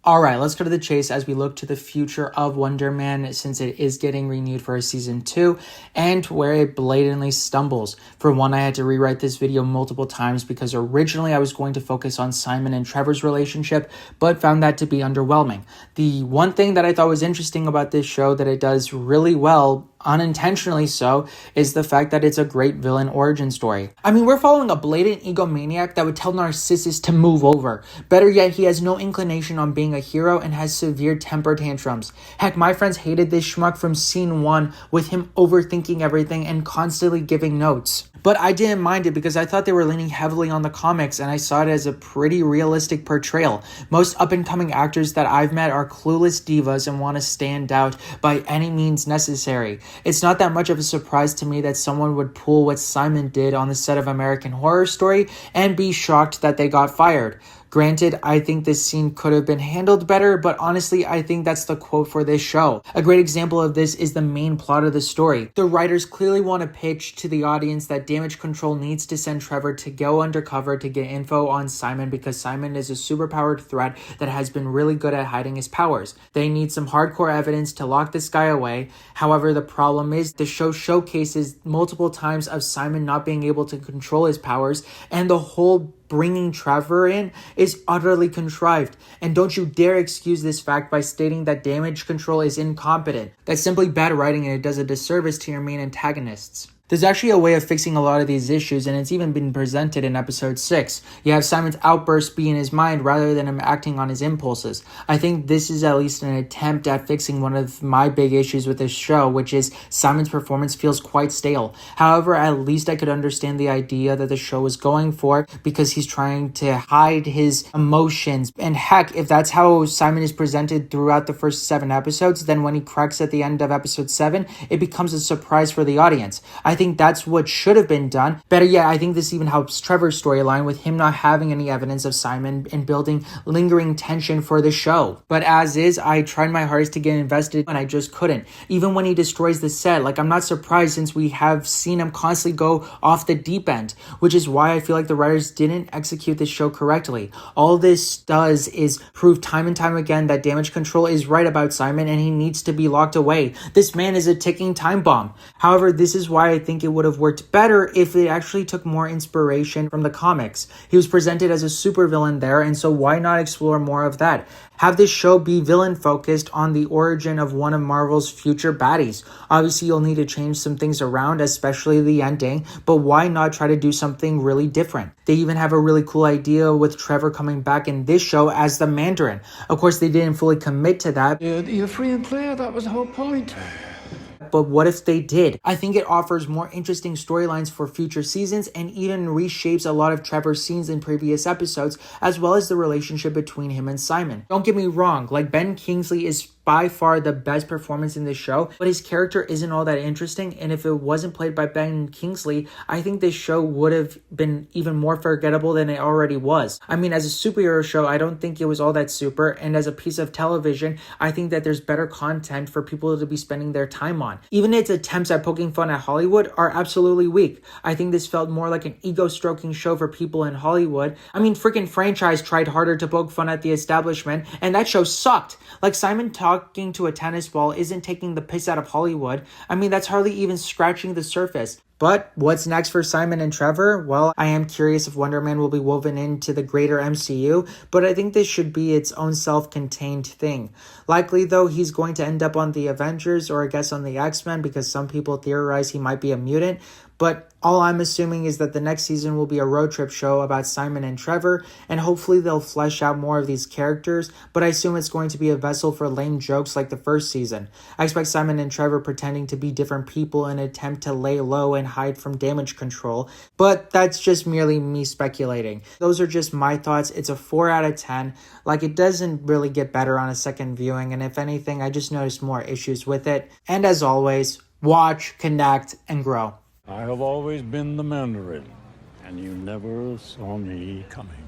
Alright, let's go to the chase as we look to the future of Wonder Man since it is getting renewed for a season 2 and where it blatantly stumbles. For one, I had to rewrite this video multiple times because originally I was going to focus on Simon and Trevor's relationship, but found that to be underwhelming. The one thing that I thought was interesting about this show that it does really well, unintentionally so, is the fact that it's a great villain origin story. I mean, we're following a blatant egomaniac that would tell Narcissus to move over. Better yet, he has no inclination on being a hero and has severe temper tantrums. Heck, my friends hated this schmuck from scene 1 with him overthinking everything and constantly giving notes. But I didn't mind it because I thought they were leaning heavily on the comics and I saw it as a pretty realistic portrayal. Most up-and-coming actors that I've met are clueless divas and want to stand out by any means necessary. It's not that much of a surprise to me that someone would pull what Simon did on the set of American Horror Story and be shocked that they got fired. Granted, I think this scene could have been handled better, but honestly, I think that's the quote for this show. A great example of this is the main plot of the story. The writers clearly want to pitch to the audience that Damage Control needs to send Trevor to go undercover to get info on Simon because Simon is a superpowered threat that has been really good at hiding his powers. They need some hardcore evidence to lock this guy away. However, the problem is the show showcases multiple times of Simon not being able to control his powers, and the whole bringing Trevor in is utterly contrived. And don't you dare excuse this fact by stating that Damage Control is incompetent. That's simply bad writing and it does a disservice to your main antagonists. There's actually a way of fixing a lot of these issues, and it's even been presented in episode 6. You have Simon's outburst be in his mind rather than him acting on his impulses. I think this is at least an attempt at fixing one of my big issues with this show, which is Simon's performance feels quite stale. However, at least I could understand the idea that the show was going for because he's trying to hide his emotions. And heck, if that's how Simon is presented throughout the first 7 episodes, then when he cracks at the end of episode 7, it becomes a surprise for the audience. I think that's what should have been done. Better yet, I think this even helps Trevor's storyline with him not having any evidence of Simon and building lingering tension for the show. But as is, I tried my hardest to get invested and I just couldn't. Even when he destroys the set, I'm not surprised since we have seen him constantly go off the deep end, which is why I feel like the writers didn't execute this show correctly. All this does is prove time and time again that Damage Control is right about Simon and he needs to be locked away. This man is a ticking time bomb. However, this is why I think it would have worked better if it actually took more inspiration from the comics. He was presented as a supervillain there, and so why not explore more of that? Have this show be villain focused on the origin of one of Marvel's future baddies. Obviously, you'll need to change some things around, especially the ending, but why not try to do something really different? They even have a really cool idea with Trevor coming back in this show as the Mandarin. Of course, they didn't fully commit to that. You're free and clear, that was the whole point. But what if they did? I think it offers more interesting storylines for future seasons and even reshapes a lot of Trevor's scenes in previous episodes, as well as the relationship between him and Simon. Don't get me wrong, Ben Kingsley is by far the best performance in this show, but his character isn't all that interesting, and if it wasn't played by Ben Kingsley, I think this show would have been even more forgettable than it already was. I mean, as a superhero show, I don't think it was all that super, and as a piece of television, I think that there's better content for people to be spending their time on. Even its attempts at poking fun at Hollywood are absolutely weak. I think this felt more like an ego-stroking show for people in Hollywood. I mean, freaking Franchise tried harder to poke fun at the establishment, and that show sucked. Simon talking to a tennis ball isn't taking the piss out of Hollywood. I mean, that's hardly even scratching the surface. But what's next for Simon and Trevor? Well, I am curious if Wonder Man will be woven into the greater MCU, but I think this should be its own self-contained thing. Likely, though, he's going to end up on the Avengers or I guess on the X-Men because some people theorize he might be a mutant. But all I'm assuming is that the next season will be a road trip show about Simon and Trevor, and hopefully they'll flesh out more of these characters, but I assume it's going to be a vessel for lame jokes like the first season. I expect Simon and Trevor pretending to be different people in an attempt to lay low and hide from Damage Control, but that's just merely me speculating. Those are just my thoughts. It's a 4 out of 10. It doesn't really get better on a second viewing, and if anything, I just noticed more issues with it. And as always, watch, connect, and grow. I have always been the Mandarin, and you never saw me coming.